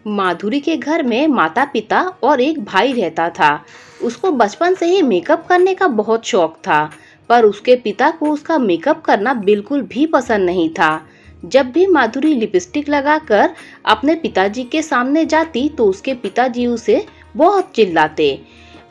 माधुरी के घर में माता पिता और एक भाई रहता था। उसको बचपन से ही मेकअप करने का बहुत शौक था, पर उसके पिता को उसका मेकअप करना बिल्कुल भी पसंद नहीं था। जब भी माधुरी लिपस्टिक लगाकर अपने पिताजी के सामने जाती तो उसके पिताजी उसे बहुत चिल्लाते।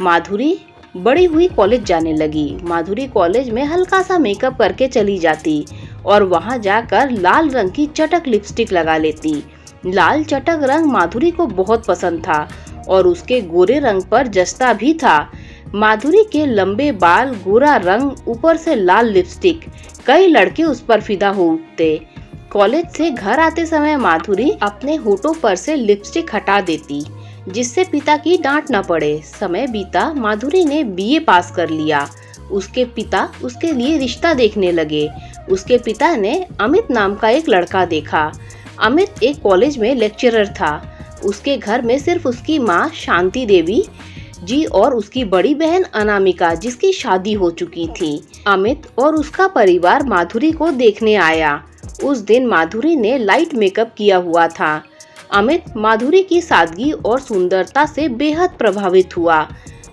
माधुरी बड़ी हुई कॉलेज जाने लगी। माधुरी कॉलेज में हल्का सा मेकअप करके चली जाती और वहां जाकर लाल रंग की चटक लिपस्टिक लगा लेती। लाल चटक रंग माधुरी को बहुत पसंद था और उसके गोरे रंग पर जचता भी था। माधुरी के लंबे बाल, गोरा रंग, ऊपर से लाल लिपस्टिक, कई लड़के उस पर फिदा हो उठते। कॉलेज से घर आते समय माधुरी अपने होठों पर से लिपस्टिक हटा देती जिससे पिता की डांट न पड़े। समय बीता, माधुरी ने बीए पास कर लिया। उसके पिता उसके लिए रिश्ता देखने लगे। उसके पिता ने अमित नाम का एक लड़का देखा। अमित एक कॉलेज में लेक्चरर था। उसके घर में सिर्फ उसकी माँ शांति देवी जी और उसकी बड़ी बहन अनामिका, जिसकी शादी हो चुकी थी। अमित और उसका परिवार माधुरी को देखने आया। उस दिन माधुरी ने लाइट मेकअप किया हुआ था। अमित माधुरी की सादगी और सुंदरता से बेहद प्रभावित हुआ।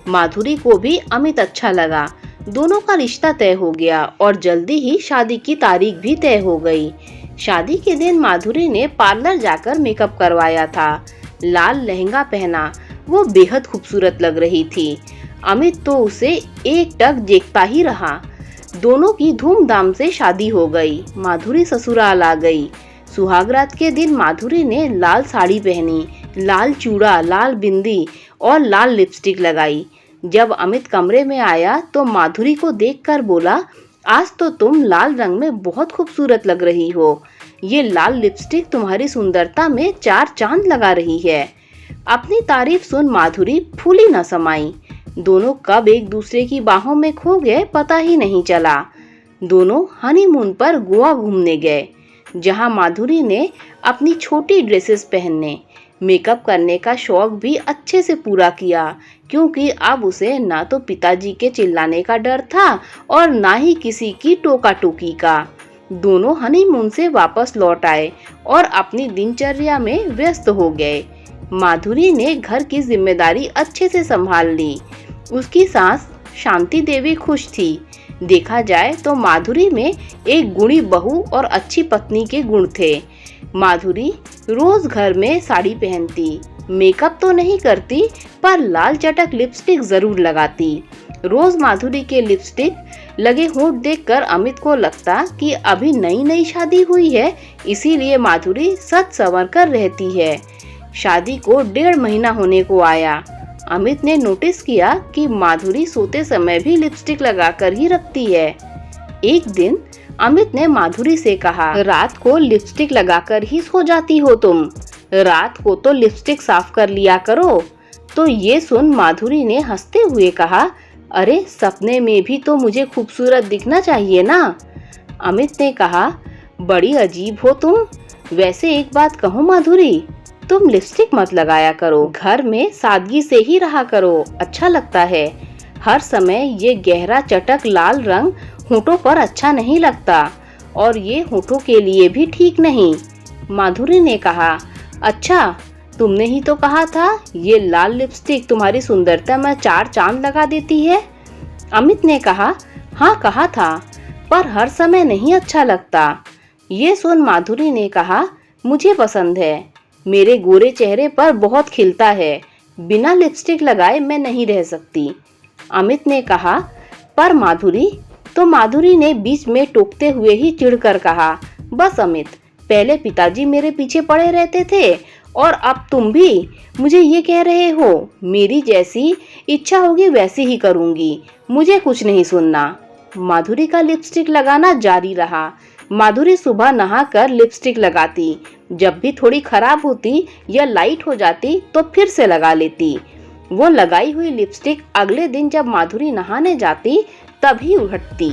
माधुरी को भी अमित अच्छा लगा। दोनों का रिश्ता तय हो गया और जल्दी ही शादी की तारीख भी तय हो गई। शादी के दिन माधुरी ने पार्लर जाकर मेकअप करवाया था। लाल लहंगा पहना, वो बेहद खूबसूरत लग रही थी। अमित तो उसे एकटक देखता ही रहा। दोनों की धूमधाम से शादी हो गई। माधुरी ससुराल आ गई। सुहागरात के दिन माधुरी ने लाल साड़ी पहनी, लाल चूड़ा, लाल बिंदी और लाल लिपस्टिक लगाई। जब अमित कमरे में आया तो माधुरी को देखकर बोला, आज तो तुम लाल रंग में बहुत खूबसूरत लग रही हो। ये लाल लिपस्टिक तुम्हारी सुंदरता में चार चांद लगा रही है। अपनी तारीफ सुन माधुरी फूली न समाई। दोनों कब एक दूसरे की बाहों में खो गए पता ही नहीं चला। दोनों हनीमून पर गोवा घूमने गए, जहां माधुरी ने अपनी छोटी ड्रेसेस पहनने, मेकअप करने का शौक भी अच्छे से पूरा किया, क्योंकि अब उसे ना तो पिताजी के चिल्लाने का डर था और ना ही किसी की टोका टोकी का। दोनों हनीमून से वापस लौट आए और अपनी दिनचर्या में व्यस्त हो गए। माधुरी ने घर की जिम्मेदारी अच्छे से संभाल ली। उसकी सास शांति देवी खुश थी। देखा जाए तो माधुरी में एक गुणी बहू और अच्छी पत्नी के गुण थे। माधुरी रोज घर में साड़ी पहनती, मेकअप तो नहीं करती पर लाल चटक लिपस्टिक जरूर लगाती। रोज माधुरी के लिपस्टिक लगे होंठ देखकर अमित को लगता कि अभी नई नई शादी हुई है, इसीलिए माधुरी सज संवर कर रहती है। शादी को 1.5 महीना होने को आया। अमित ने नोटिस किया कि माधुरी सोते समय भी लिपस्टिक लगाकर ही रखती है। एक दिन अमित ने माधुरी से कहा, रात को लिपस्टिक लगाकर ही सो जाती हो तुम, रात को तो लिपस्टिक साफ कर लिया करो। तो ये सुन माधुरी ने हंसते हुए कहा, अरे सपने में भी तो मुझे खूबसूरत दिखना चाहिए ना। अमित ने कहा, बड़ी अजीब हो तुम। वैसे एक बात कहूँ माधुरी, तुम लिपस्टिक मत लगाया करो, घर में सादगी से ही रहा करो, अच्छा लगता है। हर समय ये गहरा चटक लाल रंग होठों पर अच्छा नहीं लगता और ये होठों के लिए भी ठीक नहीं। माधुरी ने कहा, अच्छा तुमने ही तो कहा था ये लाल लिपस्टिक तुम्हारी सुंदरता में चार चांद लगा देती है। अमित ने कहा, हाँ कहा था, पर हर समय नहीं अच्छा लगता। ये सुन माधुरी ने कहा, मुझे पसंद है, मेरे गोरे चेहरे पर बहुत खिलता है, बिना लिपस्टिक लगाए मैं नहीं रह सकती। अमित ने कहा, पर माधुरी, तो माधुरी ने बीच में टोकते हुए ही चिढ़कर कहा, बस अमित, पहले पिताजी मेरे पीछे पड़े रहते थे और अब तुम भी मुझे ये कह रहे हो। मेरी जैसी इच्छा होगी वैसी ही करूंगी, मुझे कुछ नहीं सुनना। माधुरी का लिपस्टिक लगाना जारी रहा। माधुरी सुबह नहाकर लिपस्टिक लगाती, जब भी थोड़ी खराब होती या लाइट हो जाती तो फिर से लगा लेती। वो लगाई हुई लिपस्टिक अगले दिन जब माधुरी नहाने जाती तभी उघटती।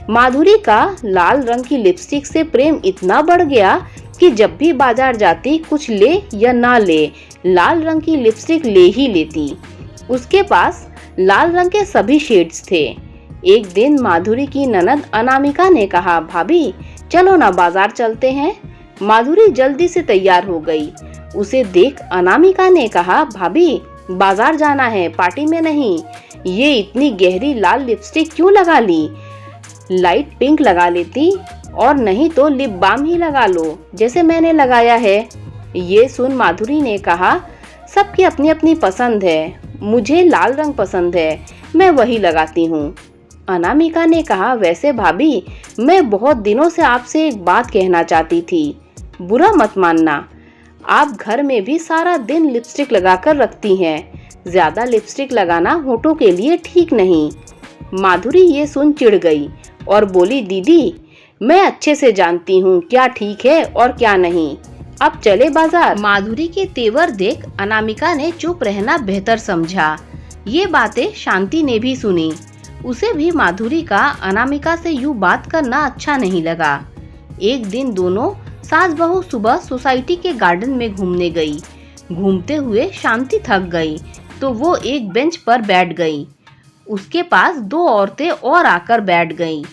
माधुरी का लाल रंग की लिपस्टिक से प्रेम इतना बढ़ गया कि जब भी बाजार जाती, कुछ ले या ना ले, लाल रंग की लिपस्टिक ले ही लेती। उसके पास लाल रंग के सभी शेड्स थे। एक दिन माधुरी की ननद अनामिका ने कहा, भाभी चलो ना बाजार चलते हैं। माधुरी जल्दी से तैयार हो गई। उसे देख अनामिका ने कहा, भाभी बाजार जाना है, पार्टी में नहीं। ये इतनी गहरी लाल लिपस्टिक क्यों लगा ली? लाइट पिंक लगा लेती, और नहीं तो लिप बाम ही लगा लो जैसे मैंने लगाया है। ये सुन माधुरी ने कहा, सबकी अपनी अपनी पसंद है, मुझे लाल रंग पसंद है, मैं वही लगाती हूँ। अनामिका ने कहा, वैसे भाभी मैं बहुत दिनों से आपसे एक बात कहना चाहती थी, बुरा मत मानना। आप घर में भी सारा दिन लिपस्टिक लगाकर रखती हैं। ज्यादा लिपस्टिक लगाना होठों के लिए ठीक नहीं। माधुरी ये सुन चिढ़ गई और बोली, दीदी मैं अच्छे से जानती हूँ क्या ठीक है और क्या नहीं। अब चले बाजार। माधुरी के तेवर देख अनामिका ने चुप रहना बेहतर समझा। ये बातें शांति ने भी सुनी। उसे भी माधुरी का अनामिका से यूं बात करना अच्छा नहीं लगा। एक दिन दोनों सास बहू सुबह सोसाइटी के गार्डन में घूमने गई। घूमते हुए शांति थक गई तो वो एक बेंच पर बैठ गई। उसके पास दो औरतें और आकर बैठ गईं।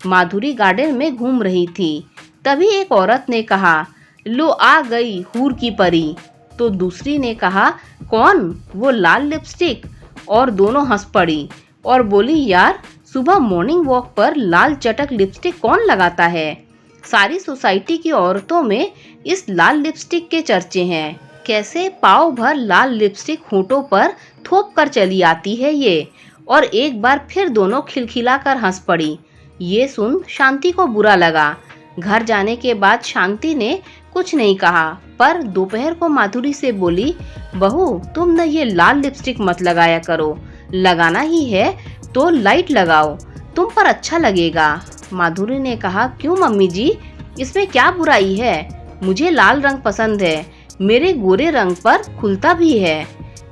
माधुरी गार्डन में घूम रही थी। तभी एक औरत ने कहा, लो आ गई हूर की परी। तो दूसरी ने कहा, कौन? वो लाल लिपस्टिक। और दोनों हंस पड़ी और बोली, यार सुबह मॉर्निंग वॉक पर लाल चटक लिपस्टिक कौन लगाता है? सारी सोसाइटी की औरतों में इस लाल लिपस्टिक के चर्चे हैं। कैसे पाव भर लाल लिपस्टिक होठों पर थोप कर चली आती है ये। और एक बार फिर दोनों खिलखिलाकर हंस पड़ी। ये सुन शांति को बुरा लगा। घर जाने के बाद शांति ने कुछ नहीं कहा, पर दोपहर को माधुरी से बोली, बहू तुम न ये लाल लिपस्टिक मत लगाया करो, लगाना ही है तो लाइट लगाओ, तुम पर अच्छा लगेगा। माधुरी ने कहा, क्यों मम्मी जी, इसमें क्या बुराई है? मुझे लाल रंग पसंद है, मेरे गोरे रंग पर खुलता भी है।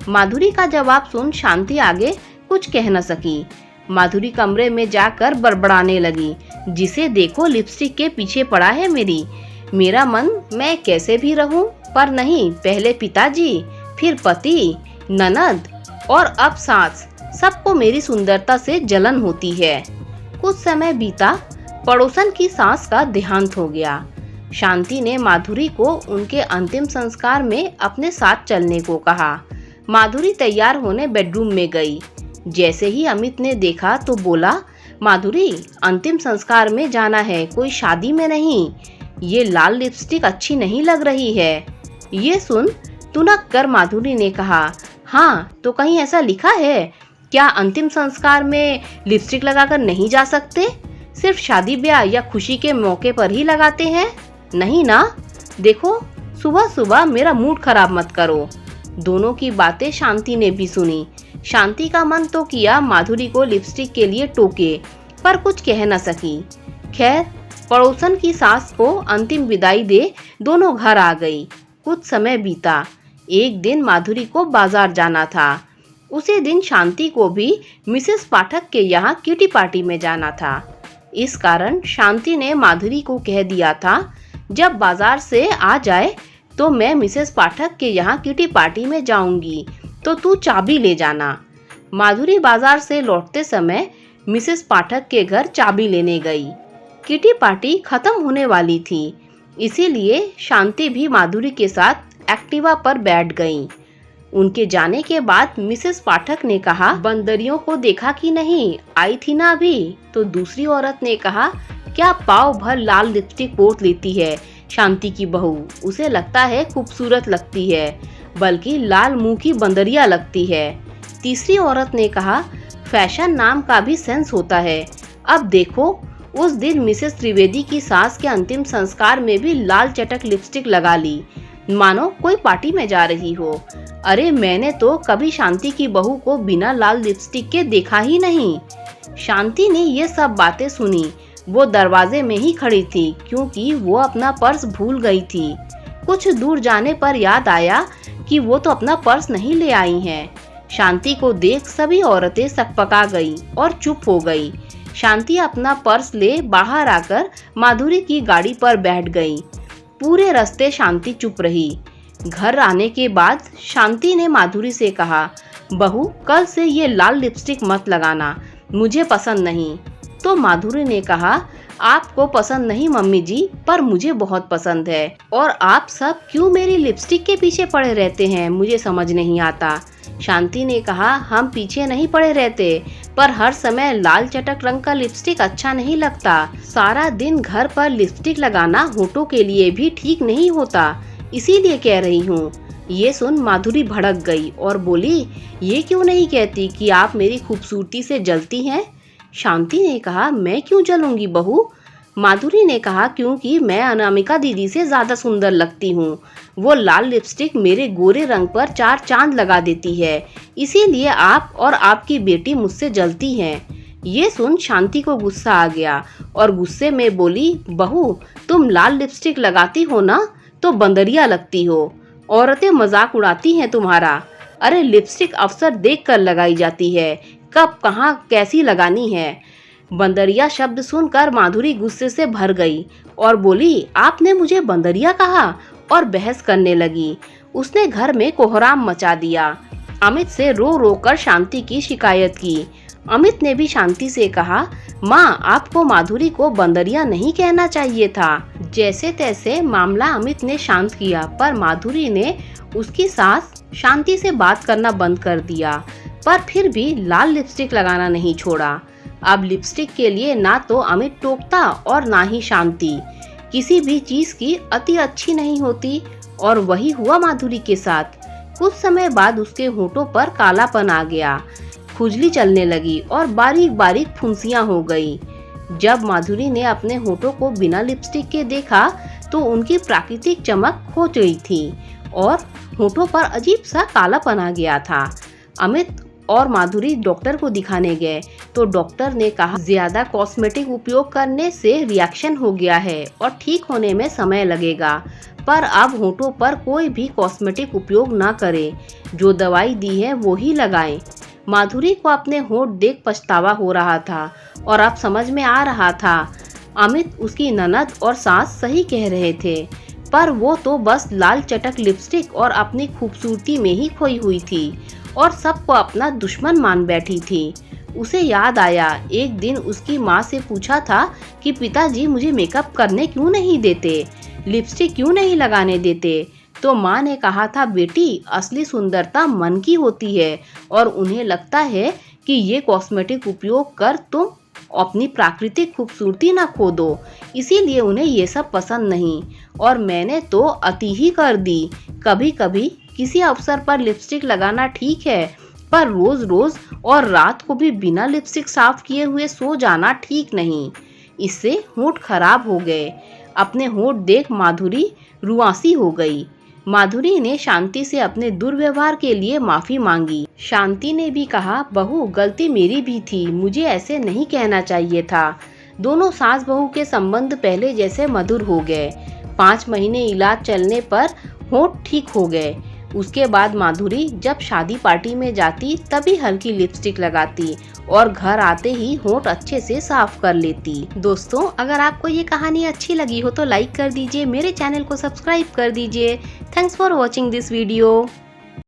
माधुरी का जवाब सुन शांति आगे कुछ कह न सकी। माधुरी कमरे में जाकर बड़बड़ाने लगी, जिसे देखो लिपस्टिक के पीछे पड़ा है मेरा मन, मैं कैसे भी रहूं, पर नहीं, पहले पिताजी, फिर पति, ननद और अब सास, सबको मेरी सुंदरता से जलन होती है। कुछ समय बीता, पड़ोसन की सास का देहांत हो गया। शांति ने माधुरी को उनके अंतिम संस्कार में अपने साथ चलने को कहा। माधुरी तैयार होने बेडरूम में गई। जैसे ही अमित ने देखा तो बोला, माधुरी अंतिम संस्कार में जाना है, कोई शादी में नहीं। ये लाल लिपस्टिक अच्छी नहीं लग रही है। ये सुन तुनक कर माधुरी ने कहा, हाँ तो कहीं ऐसा लिखा है क्या अंतिम संस्कार में लिपस्टिक लगाकर नहीं जा सकते? सिर्फ शादी ब्याह या खुशी के मौके पर ही लगाते हैं, नहीं ना? देखो सुबह सुबह मेरा मूड खराब मत करो। दोनों की बातें शांति ने भी सुनी। शांति का मन तो किया माधुरी को लिपस्टिक के लिए टोके, पर कुछ कह न सकी। खैर पड़ोसन की सास को अंतिम विदाई दे दोनों घर आ गई। कुछ समय बीता। एक दिन माधुरी को बाजार जाना था। उसी दिन शांति को भी मिसेस पाठक के यहाँ किटी पार्टी में जाना था। इस कारण शांति ने माधुरी को कह दिया था, जब बाजार से आ जाए तो मैं मिसेस पाठक के यहाँ किटी पार्टी में जाऊंगी, तो तू चाबी ले जाना। माधुरी बाजार से लौटते समय मिसेस पाठक के घर चाबी लेने गई। किटी पार्टी खत्म होने वाली थी, इसीलिए शांति भी माधुरी के साथ एक्टिवा पर बैठ गई। उनके जाने के बाद मिसेस पाठक ने कहा, बंदरियों को देखा कि नहीं, आई थी ना अभी? तो दूसरी औरत ने कहा, क्या पाव भर लाल लिपस्टिक पोत लेती है शांति की बहू, उसे लगता है खूबसूरत लगती है, बल्कि लाल मुंह की बंदरिया लगती है। तीसरी औरत ने कहा, फैशन नाम का भी सेंस होता है। अब देखो उस दिन मिसेस त्रिवेदी की सास के अंतिम संस्कार में भी लाल चटक लिपस्टिक लगा ली, मानो कोई पार्टी में जा रही हो। अरे मैंने तो कभी शांति की बहू को बिना लाल लिपस्टिक के देखा ही नहीं। शांति ने ये सब बातें सुनी। वो दरवाजे में ही खड़ी थी, क्योंकि वो अपना पर्स भूल गई थी। कुछ दूर जाने पर याद आया कि वो तो अपना पर्स नहीं ले आई हैं। शांति को देख सभी औरतें सकपका गई और चुप हो गई। शांति अपना पर्स ले बाहर आकर माधुरी की गाड़ी पर बैठ गई। पूरे रास्ते शांति चुप रही। घर आने के बाद शांति ने माधुरी से कहा, बहू कल से ये लाल लिपस्टिक मत लगाना, मुझे पसंद नहीं। तो माधुरी ने कहा, आपको पसंद नहीं मम्मी जी, पर मुझे बहुत पसंद है। और आप सब क्यों मेरी लिपस्टिक के पीछे पड़े रहते हैं, मुझे समझ नहीं आता। शांति ने कहा, हम पीछे नहीं पड़े रहते, पर हर समय लाल चटक रंग का लिपस्टिक अच्छा नहीं लगता। सारा दिन घर पर लिपस्टिक लगाना होठों के लिए भी ठीक नहीं होता, इसीलिए कह रही हूँ। ये सुन माधुरी भड़क गई और बोली, ये क्यों नहीं कहती कि आप मेरी खूबसूरती से जलती हैं? शांति ने कहा, मैं क्यों जलूंगी बहू? माधुरी ने कहा, क्योंकि मैं अनामिका दीदी से ज्यादा सुंदर लगती हूँ। वो लाल लिपस्टिक मेरे गोरे रंग पर 4 चांद लगा देती है, इसीलिए आप और आपकी बेटी मुझसे जलती हैं। ये सुन शांति को गुस्सा आ गया और गुस्से में बोली, बहू तुम लाल लिपस्टिक लगाती हो ना, तो बंदरिया लगती हो। औरतें मजाक उड़ाती हैं तुम्हारा। अरे लिपस्टिक अवसर देखकर लगाई जाती है, कब कहाँ कैसी लगानी है। बंदरिया शब्द सुनकर माधुरी गुस्से से भर गई और बोली, आपने मुझे बंदरिया कहा? और बहस करने लगी। उसने घर में कोहराम मचा दिया। अमित से रो रो कर शांति की शिकायत की। अमित ने भी शांति से कहा, माँ आपको माधुरी को बंदरिया नहीं कहना चाहिए था। जैसे तैसे मामला अमित ने शांत किया, पर माधुरी ने उसकी सास शांति से बात करना बंद कर दिया, पर फिर भी लाल लिपस्टिक लगाना नहीं छोड़ा। अब लिपस्टिक के लिए ना तो अमित टोकता और ना ही शांति। किसी भी चीज की अति अच्छी नहीं होती, और वही हुआ माधुरी के साथ। कुछ समय बाद उसके होठों पर कालापन आ गया, खुजली चलने लगी और बारीक बारीक फुंसियां हो गई। जब माधुरी ने अपने होठों को बिना लिपस्टिक के देखा तो उनकी प्राकृतिक चमक खो गई थी और होठों पर अजीब सा कालापन आ गया था। अमित और माधुरी डॉक्टर को दिखाने गए तो डॉक्टर ने कहा, ज्यादा कॉस्मेटिक उपयोग करने से रिएक्शन हो गया है और ठीक होने में समय लगेगा, पर अब होठों पर कोई भी कॉस्मेटिक उपयोग ना करें, जो दवाई दी है वो ही लगाएं। माधुरी को अपने होठ देख पछतावा हो रहा था और अब समझ में आ रहा था अमित उसकी ननद और सास सही कह रहे थे, पर वो तो बस लाल चटक लिपस्टिक और अपनी खूबसूरती में ही खोई हुई थी और सबको अपना दुश्मन मान बैठी थी। उसे याद आया, एक दिन उसकी माँ से पूछा था कि पिताजी मुझे मेकअप करने क्यों नहीं देते, लिपस्टिक क्यों नहीं लगाने देते। तो माँ ने कहा था, बेटी असली सुंदरता मन की होती है और उन्हें लगता है कि ये कॉस्मेटिक उपयोग कर तुम अपनी प्राकृतिक खूबसूरती ना खो दो, इसीलिए उन्हें ये सब पसंद नहीं। और मैंने तो अति ही कर दी। कभी कभी किसी अवसर पर लिपस्टिक लगाना ठीक है, पर रोज रोज और रात को भी बिना लिपस्टिक साफ किए हुए सो जाना ठीक नहीं। इससे होंठ खराब हो गए। अपने होंठ देख माधुरी रुआंसी हो गई। माधुरी ने शांति से अपने दुर्व्यवहार के लिए माफी मांगी। शांति ने भी कहा, बहू गलती मेरी भी थी, मुझे ऐसे नहीं कहना चाहिए था। दोनों सास बहू के संबंध पहले जैसे मधुर हो गए। 5 महीने इलाज चलने पर होंठ ठीक हो गए। उसके बाद माधुरी जब शादी पार्टी में जाती तभी हल्की लिपस्टिक लगाती और घर आते ही होंठ अच्छे से साफ कर लेती। दोस्तों अगर आपको ये कहानी अच्छी लगी हो तो लाइक कर दीजिए, मेरे चैनल को सब्सक्राइब कर दीजिए। Thanks for watching this video.